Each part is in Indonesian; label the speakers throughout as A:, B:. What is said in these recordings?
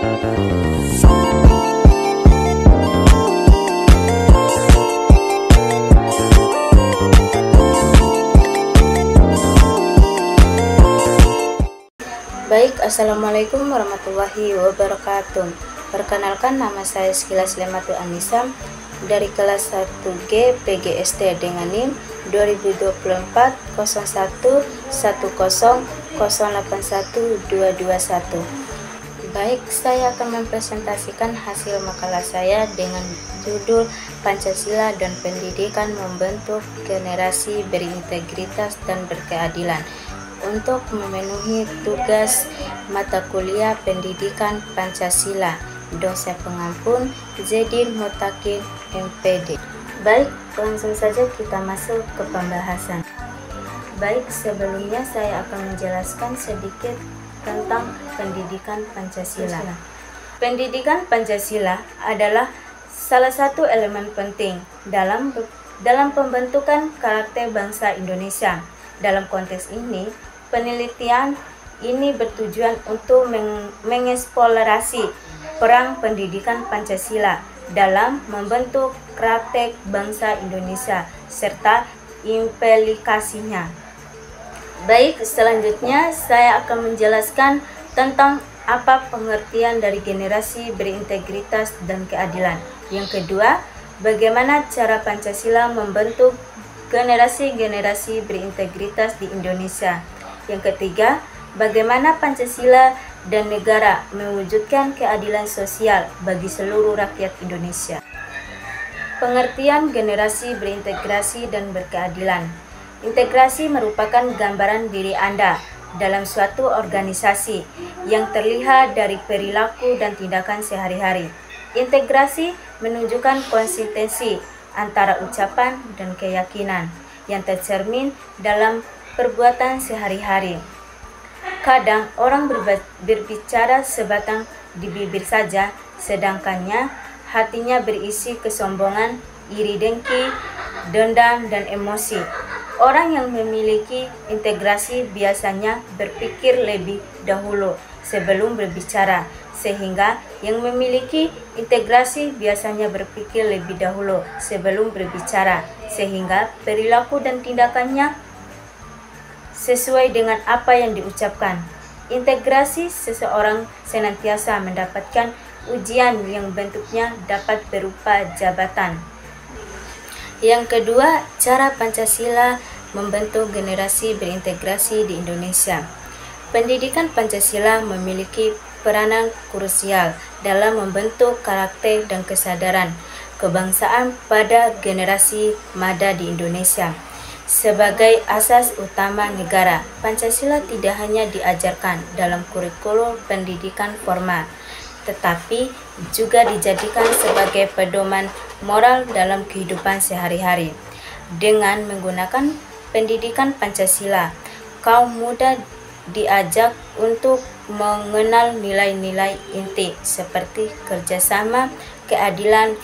A: Baik, Assalamualaikum warahmatullahi wabarakatuh. Perkenalkan, nama saya Sekilas Lematu Anissa dari kelas 1G PGSD dengan NIM 2024 01 10 081 221. Baik, saya akan mempresentasikan hasil makalah saya dengan judul Pancasila dan Pendidikan Membentuk Generasi Berintegritas dan Berkeadilan untuk memenuhi tugas mata kuliah Pendidikan Pancasila, dosen pengampun Zedin Mutakin MPD. Baik, langsung saja kita masuk ke pembahasan. Baik, sebelumnya saya akan menjelaskan sedikit tentang Pendidikan Pancasila. Pendidikan Pancasila adalah salah satu elemen penting dalam pembentukan karakter bangsa Indonesia. Dalam konteks ini, penelitian ini bertujuan untuk mengeksplorasi peran pendidikan Pancasila dalam membentuk karakter bangsa Indonesia serta implikasinya. Baik, selanjutnya saya akan menjelaskan tentang apa pengertian dari generasi berintegritas dan keadilan. Yang kedua, bagaimana cara Pancasila membentuk generasi-generasi berintegritas di Indonesia. Yang ketiga, bagaimana Pancasila dan negara mewujudkan keadilan sosial bagi seluruh rakyat Indonesia. Pengertian generasi berintegrasi dan berkeadilan. Integrasi merupakan gambaran diri Anda dalam suatu organisasi yang terlihat dari perilaku dan tindakan sehari-hari. Integrasi menunjukkan konsistensi antara ucapan dan keyakinan yang tercermin dalam perbuatan sehari-hari. Kadang orang berbicara sebatang di bibir saja, sedangkannya hatinya berisi kesombongan, iri dengki, dendam, dan emosi. Orang yang memiliki integrasi biasanya berpikir lebih dahulu sebelum berbicara, sehingga yang memiliki integrasi biasanya berpikir lebih dahulu sebelum berbicara, sehingga perilaku dan tindakannya sesuai dengan apa yang diucapkan. Integrasi seseorang senantiasa mendapatkan ujian yang bentuknya dapat berupa jabatan. Yang kedua, cara Pancasila membentuk generasi berintegrasi di Indonesia. Pendidikan Pancasila memiliki peranan krusial dalam membentuk karakter dan kesadaran kebangsaan pada generasi muda di Indonesia. Sebagai asas utama negara, Pancasila tidak hanya diajarkan dalam kurikulum pendidikan formal, tetapi juga dijadikan sebagai pedoman moral dalam kehidupan sehari-hari. Dengan menggunakan pendidikan Pancasila, kaum muda diajak untuk mengenal nilai-nilai inti seperti kerjasama, keadilan,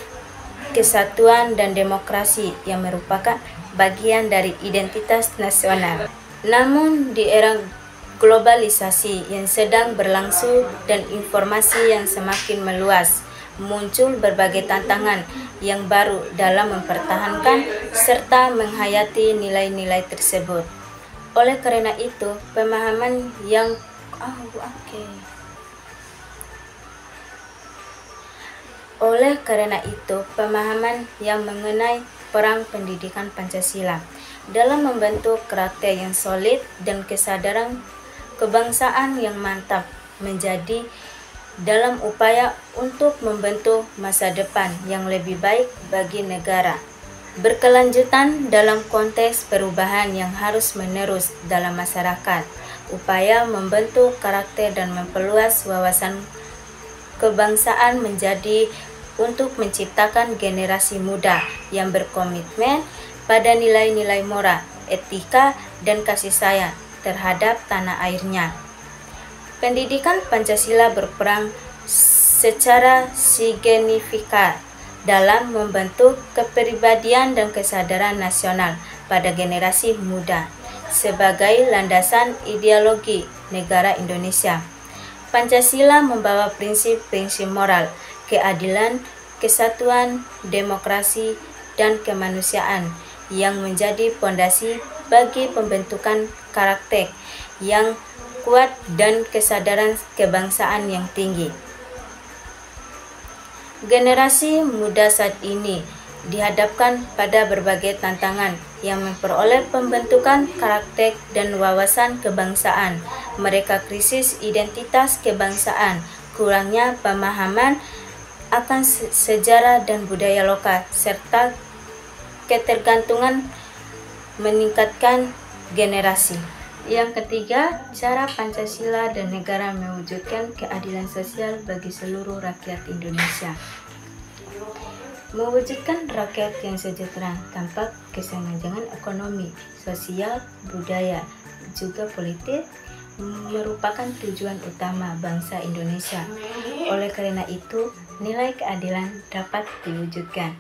A: kesatuan, dan demokrasi yang merupakan bagian dari identitas nasional. Namun di era globalisasi yang sedang berlangsung dan informasi yang semakin meluas, muncul berbagai tantangan yang baru dalam mempertahankan serta menghayati nilai-nilai tersebut. Oleh karena itu, pemahaman yang mengenai peran pendidikan Pancasila dalam membentuk karakter yang solid dan kesadaran kebangsaan yang mantap menjadi dalam upaya untuk membentuk masa depan yang lebih baik bagi negara. Berkelanjutan dalam konteks perubahan yang harus menerus dalam masyarakat, upaya membentuk karakter dan memperluas wawasan kebangsaan menjadi untuk menciptakan generasi muda yang berkomitmen pada nilai-nilai moral, etika, dan kasih sayang terhadap tanah airnya. Pendidikan Pancasila berperan secara signifikan dalam membentuk kepribadian dan kesadaran nasional pada generasi muda sebagai landasan ideologi negara Indonesia. Pancasila membawa prinsip-prinsip moral, keadilan, kesatuan, demokrasi, dan kemanusiaan yang menjadi pondasi bagi pembentukan karakter yang kuat dan kesadaran kebangsaan yang tinggi. Generasi muda saat ini dihadapkan pada berbagai tantangan yang memperoleh pembentukan karakter dan wawasan kebangsaan. Mereka krisis identitas kebangsaan, kurangnya pemahaman akan sejarah dan budaya lokal, serta ketergantungan meningkatkan generasi. Yang ketiga, cara Pancasila dan negara mewujudkan keadilan sosial bagi seluruh rakyat Indonesia. Mewujudkan rakyat yang sejahtera tanpa kesenjangan ekonomi, sosial, budaya, juga politik merupakan tujuan utama bangsa Indonesia. Oleh karena itu, nilai keadilan dapat diwujudkan.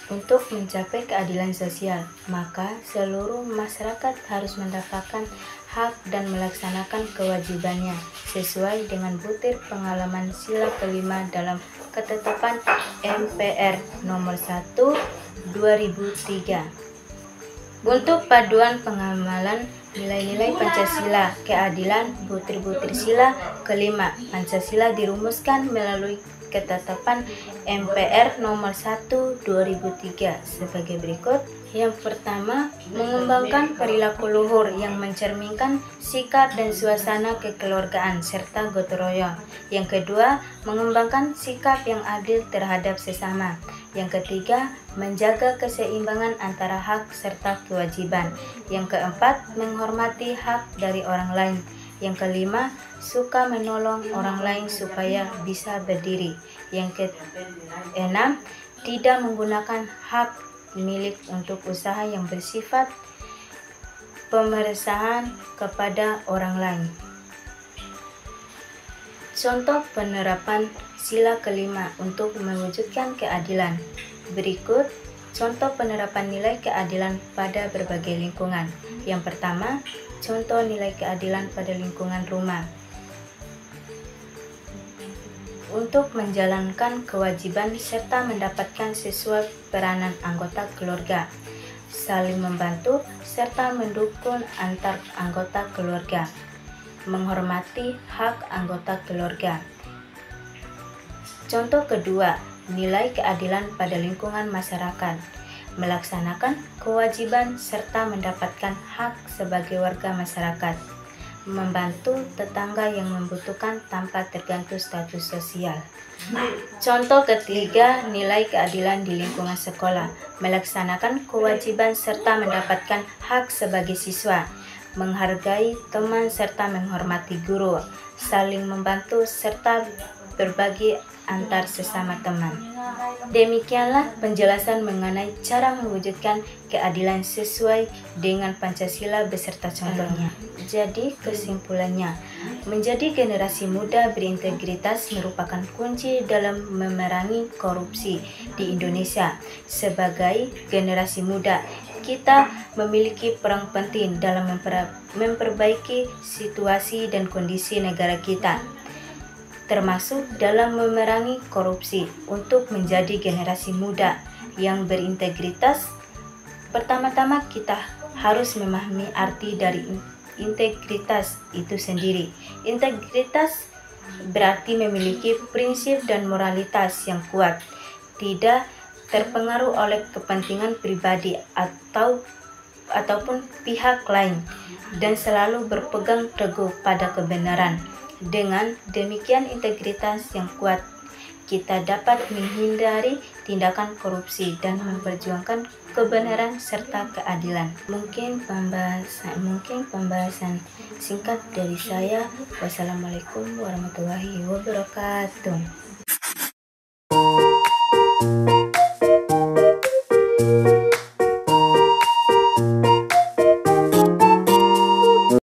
A: Untuk mencapai keadilan sosial, maka seluruh masyarakat harus mendapatkan hak dan melaksanakan kewajibannya sesuai dengan butir pengalaman sila kelima dalam Ketetapan MPR Nomor 1 2003. Untuk paduan pengamalan nilai-nilai Pancasila, keadilan, butir-butir sila kelima Pancasila dirumuskan melalui Ketetapan MPR Nomor 1 2003 sebagai berikut. Yang pertama, mengembangkan perilaku luhur yang mencerminkan sikap dan suasana kekeluargaan serta gotong royong. Yang kedua, mengembangkan sikap yang adil terhadap sesama. Yang ketiga, menjaga keseimbangan antara hak serta kewajiban. Yang keempat, menghormati hak dari orang lain. Yang kelima, suka menolong orang lain supaya bisa berdiri. Yang keenam, tidak menggunakan hak milik untuk usaha yang bersifat pemerasan kepada orang lain. Contoh penerapan sila kelima untuk mewujudkan keadilan. Berikut contoh penerapan nilai keadilan pada berbagai lingkungan. Yang pertama, contoh nilai keadilan pada lingkungan rumah. Untuk menjalankan kewajiban serta mendapatkan sesuai peranan anggota keluarga, saling membantu serta mendukung antar anggota keluarga, menghormati hak anggota keluarga. Contoh kedua, nilai keadilan pada lingkungan masyarakat, melaksanakan kewajiban serta mendapatkan hak sebagai warga masyarakat, membantu tetangga yang membutuhkan tanpa tergantung status sosial. Contoh ketiga, nilai keadilan di lingkungan sekolah, melaksanakan kewajiban serta mendapatkan hak sebagai siswa, menghargai teman serta menghormati guru, saling membantu serta berbagi antar sesama teman. Demikianlah penjelasan mengenai cara mewujudkan keadilan sesuai dengan Pancasila beserta contohnya. Jadi kesimpulannya, menjadi generasi muda berintegritas merupakan kunci dalam memerangi korupsi di Indonesia. Sebagai generasi muda, kita memiliki peran penting dalam memperbaiki situasi dan kondisi negara kita, termasuk dalam memerangi korupsi. Untuk menjadi generasi muda yang berintegritas, pertama-tama kita harus memahami arti dari integritas itu sendiri. Integritas berarti memiliki prinsip dan moralitas yang kuat, tidak terpengaruh oleh kepentingan pribadi ataupun pihak lain, dan selalu berpegang teguh pada kebenaran. Dengan demikian integritas yang kuat, kita dapat menghindari tindakan korupsi dan memperjuangkan kebenaran serta keadilan. Mungkin pembahasan singkat dari saya. Wassalamualaikum warahmatullahi wabarakatuh.